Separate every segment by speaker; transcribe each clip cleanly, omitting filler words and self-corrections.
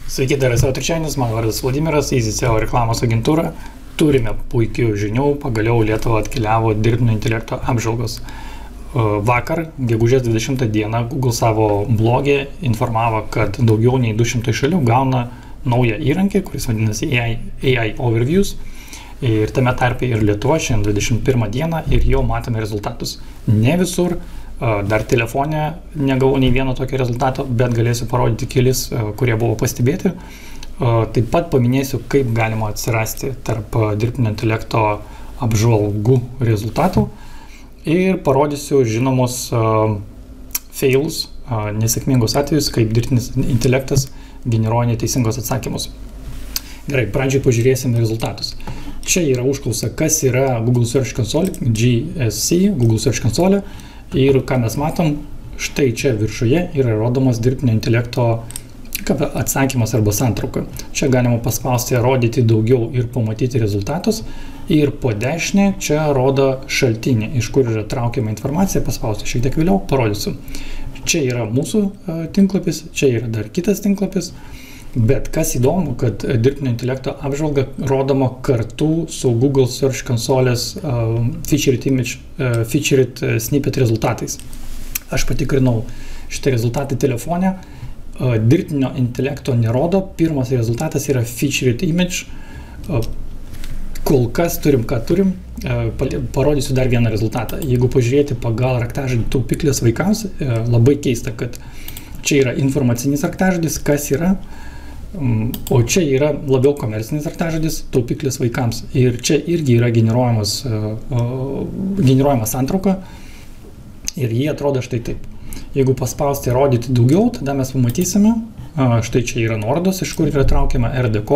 Speaker 1: Sveiki, dar esu trečiadienis, mano vardas Vladimiras, EasySEO reklamos agentūra. Turime puikių žinių, pagaliau Lietuva atkeliavo dirbtinio intelekto apžvalgos. Vakar, gegužės 20 dieną, Google savo blogė informavo, kad daugiau nei 200 šalių gauna naują įrankį, kuris vadinasi AI Overviews. Ir tame tarpe ir Lietuva šiandien 21 dieną ir jau matome rezultatus. Ne visur, dar telefone negavau nei vieno tokio rezultato, bet galėsiu parodyti kelis, kurie buvo pastebėti. Taip pat paminėsiu, kaip galima atsirasti tarp dirbtinio intelekto apžvalgų rezultatų ir parodysiu žinomus failus, nesėkmingus atvejus, kaip dirbtinis intelektas generuoja neteisingus atsakymus. Gerai, pradžiai pažiūrėsime rezultatus. Čia yra užklausa, kas yra Google Search Console, GSC, Google Search Console. Ir ką mes matom, štai čia viršuje yra rodomas dirbtinio intelekto atsakymas arba santrauka. Čia galima paspausti rodyti daugiau ir pamatyti rezultatus. Ir po dešinė čia rodo šaltinį, iš kur yra traukiama informacija, paspausti šiek tiek vėliau, parodysiu. Čia yra mūsų tinklapis, čia yra dar kitas tinklapis. Bet kas įdomu, kad dirbtinio intelekto apžvalga rodoma kartu su Google Search Console'ės featured snippet rezultatais. Aš patikrinau šitą rezultatą telefone, dirbtinio intelekto nerodo, pirmas rezultatas yra featured image. Kol kas turim, ką turim, parodysiu dar vieną rezultatą. Jeigu pažiūrėti pagal raktažodį taupiklis vaikams, labai keista, kad čia yra informacinis raktažodis, kas yra. O čia yra labiau komercinis raktažodis, taupiklis vaikams. Ir čia irgi yra generuojama santrauka. Ir jie atrodo štai taip. Jeigu paspausti rodyti daugiau, tada mes pamatysime. Štai čia yra nuorodos, iš kur yra traukiama RDK,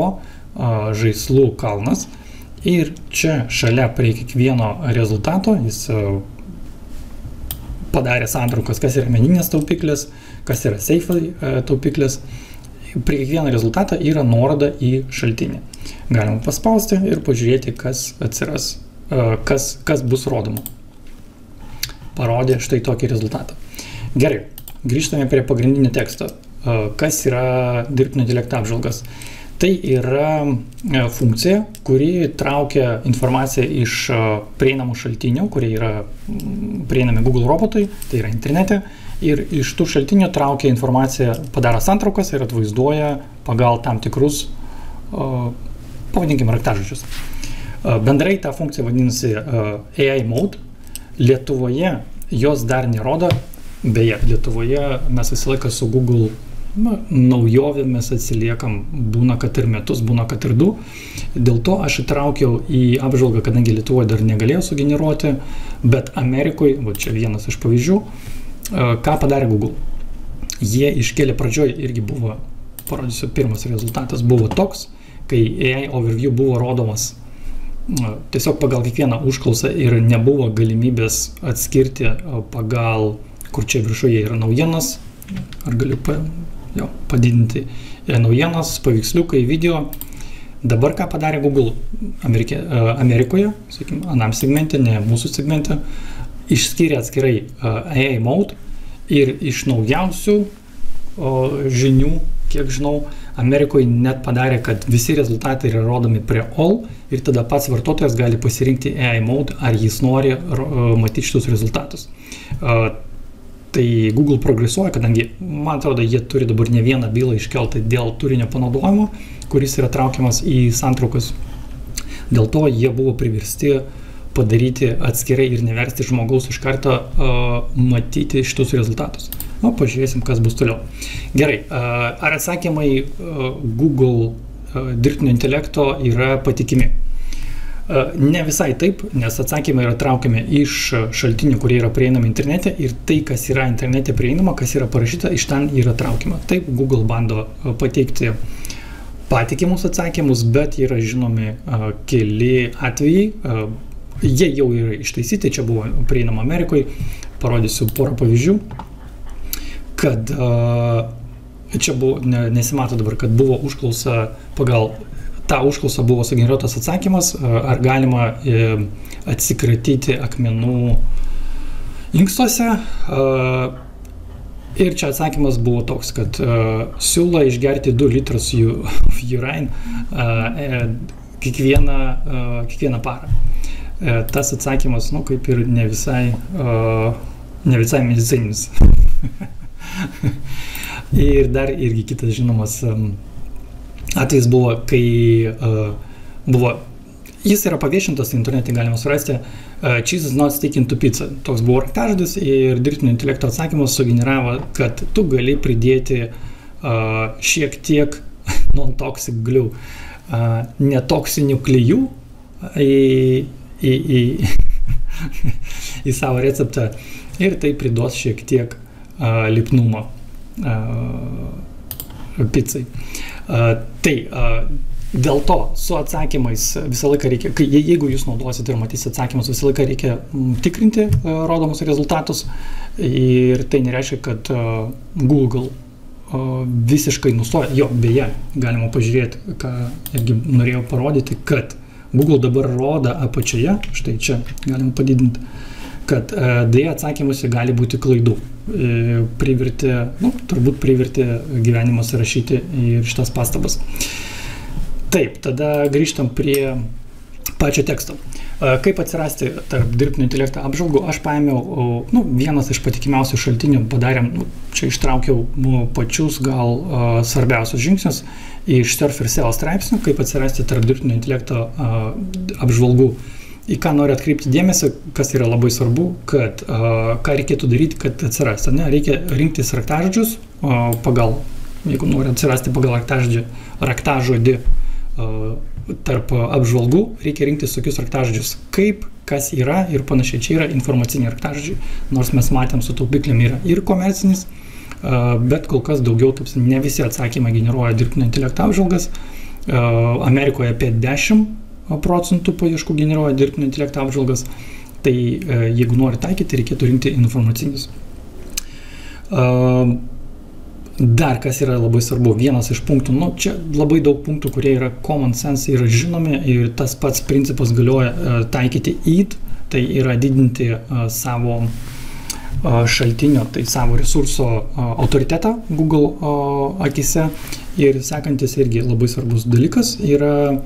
Speaker 1: žaislų kalnas. Ir čia šalia prie kiekvieno rezultato jis padarė santraukas, kas yra meninės taupiklis, kas yra safe taupiklis. Prie kiekvieno rezultato yra nuoroda į šaltinį. Galima paspausti ir pažiūrėti, kas atsiras, kas bus rodoma. Parodė štai tokį rezultatą. Gerai, grįžtame prie pagrindinio teksto. Kas yra dirbtinio intelekto apžvalgas? Tai yra funkcija, kuri traukia informaciją iš prieinamų šaltinių, kurie yra prieinami Google robotai, tai yra internete. Ir iš tų šaltinių traukia informaciją, padaro santraukas ir atvaizduoja pagal tam tikrus, pavadinkime, raktažodžius. Bendrai ta funkcija vadinasi AI Mode. Lietuvoje jos dar nerodo. Beje, Lietuvoje mes visą laiką su Google naujovėmis atsiliekam, būna kad ir metus, būna kad ir 2. Dėl to aš įtraukiau į apžvalgą, kadangi Lietuvoje dar negalėjau sugeneruoti, bet Amerikoje, va čia vienas iš pavyzdžių, ką padarė Google. Jie iškėlė pradžioj irgi buvo, parodysiu, pirmas rezultatas buvo toks, kai AI Overview buvo rodomas tiesiog pagal kiekvieną užklausą ir nebuvo galimybės atskirti pagal, kur čia viršuje yra naujienas, ar galiu padidinti naujienas, paveiksliukai, video. Dabar ką padarė Google Amerikoje, sakykime, anam segmente, ne mūsų segmente, išskyrė atskirai AI Mode ir iš naujausių žinių, kiek žinau, Amerikoje net padarė, kad visi rezultatai yra rodomi prie all ir tada pats vartotojas gali pasirinkti AI Mode, ar jis nori matyti šitus rezultatus. Tai Google progresuoja, kadangi, man atrodo, jie turi dabar ne vieną bylą iškeltą dėl turinio panaudojimo, kuris yra traukiamas į santraukas. Dėl to jie buvo priversti padaryti atskirai ir neversti žmogaus iš karto matyti šitus rezultatus. Pažiūrėsim, kas bus toliau. Gerai, ar atsakymai Google dirbtinio intelekto yra patikimi? Ne visai taip, nes atsakymai yra traukiami iš šaltinių, kurie yra prieinami internete ir tai, kas yra internete prieinama, kas yra parašyta, iš ten yra traukiama. Taip, Google bando pateikti patikimus atsakymus, bet yra žinomi keli atvejai. Jie jau yra ištaisyti, čia buvo prieinama Amerikoje, parodysiu porą pavyzdžių, kad čia buvo, nesimato dabar, kad buvo užklausa, pagal tą užklausą buvo sugeneruotas atsakymas, ar galima atsikratyti akmenų inkstuose. Ir čia atsakymas buvo toks, kad siūlo išgerti 2 litrus urine kiekvieną parą. Tas atsakymas, kaip ir ne visai medicininis. Ir dar irgi kitas žinomas atvejis buvo, kai jis yra paviešintas internete, galima surasti cheese is not sticking to pizza. Toks buvo raktažodis ir dirbtinio intelekto atsakymas sugeneravo, kad tu gali pridėti šiek tiek non-toxic glue, netoksinių klijų į savo receptą ir tai priduos šiek tiek lipnumo pizzai. Dėl to su atsakymais visą laiką reikia, jeigu jūs naudosite ir matysite atsakymus, visą laiką reikia tikrinti rodomus rezultatus ir tai nereiškia, kad Google visiškai nustoja. Jo, beje, galima pažiūrėti, ką irgi norėjau parodyti, kad Google dabar rodo apačioje, štai čia galima padidinti, kad dėja atsakymuose gali būti klaidų. Turbūt privertė gyvenimas rašyti ir šitas pastabas. Taip, tada grįžtam prie pačio teksto. Kaip atsirasti tarp dirbtinio intelekto apžvalgų? Aš paėmiau, vienas iš patikimiausių šaltinių padarėm, čia ištraukiau pačius gal svarbiausius žingsnius iš Surfer Cell straipsnių, kaip atsirasti tarp dirbtinio intelekto apžvalgų. Į ką noriu atkreipti dėmesį, kas yra labai svarbu, kad ką reikėtų daryti, kad atsirasti. Reikia rinktis raktažodžius pagal, jeigu nori atsirasti pagal raktažodį tarp apžvalgų, reikia rinktis tokius raktažodžius, kaip, kas yra ir panašiai. Čia yra informaciniai raktažodžiai, nors mes matėm su taupikliam yra ir komercinis, bet kol kas daugiau, ne visi atsakymai generuoja dirbtinio intelekto apžvalgas. Amerikoje apie 10% paieškų generuoja dirbtinio intelekto apžvalgas, tai jeigu nori taikyti, reikėtų rinkti informacinius. Dar kas yra labai svarbu, vienas iš punktų, čia labai daug punktų, kurie yra common sense, yra žinomi ir tas pats principas galioja taikyti EAT, tai yra didinti savo šaltinio, tai savo resurso autoritetą Google akise. Ir sekantis irgi labai svarbus dalykas yra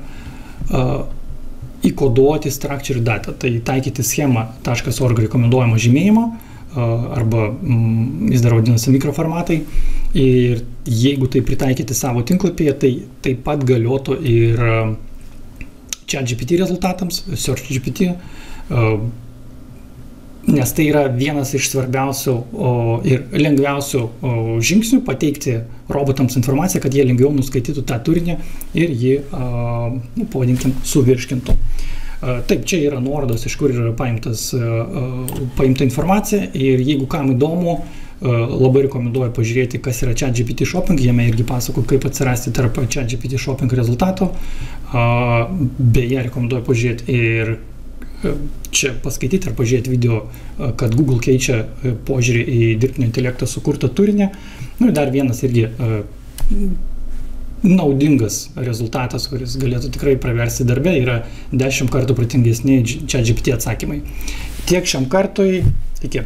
Speaker 1: įkoduoti structure data, tai taikyti schemą .org rekomenduojamo žymėjimo, arba jis dar vadinasi mikroformatai. Ir jeigu tai pritaikyti savo tinklapyje, tai taip pat galiotų ir ChatGPT rezultatams, SearchGPT, nes tai yra vienas iš svarbiausių ir lengviausių žingsnių pateikti robotams informaciją, kad jie lengviau nuskaitytų tą turinį ir jį, pavadinkim, suvirškintų. Taip, čia yra nuorodos, iš kur yra paimta informacija ir jeigu kam įdomu, labai rekomenduoju pažiūrėti, kas yra ChatGPT Shopping, jame irgi pasako, kaip atsirasti tarp ChatGPT Shopping rezultato. Beje, rekomenduoju pažiūrėti ir čia paskaityti ar pažiūrėti video, kad Google keičia požiūrį į dirbtinio intelekto sukurtą turinį. Ir dar vienas irgi naudingas rezultatas, kuris galėtų tikrai praversti darbe, yra 10 kartų protingesni ChatGPT atsakymai. Tiek šiam kartui, iki.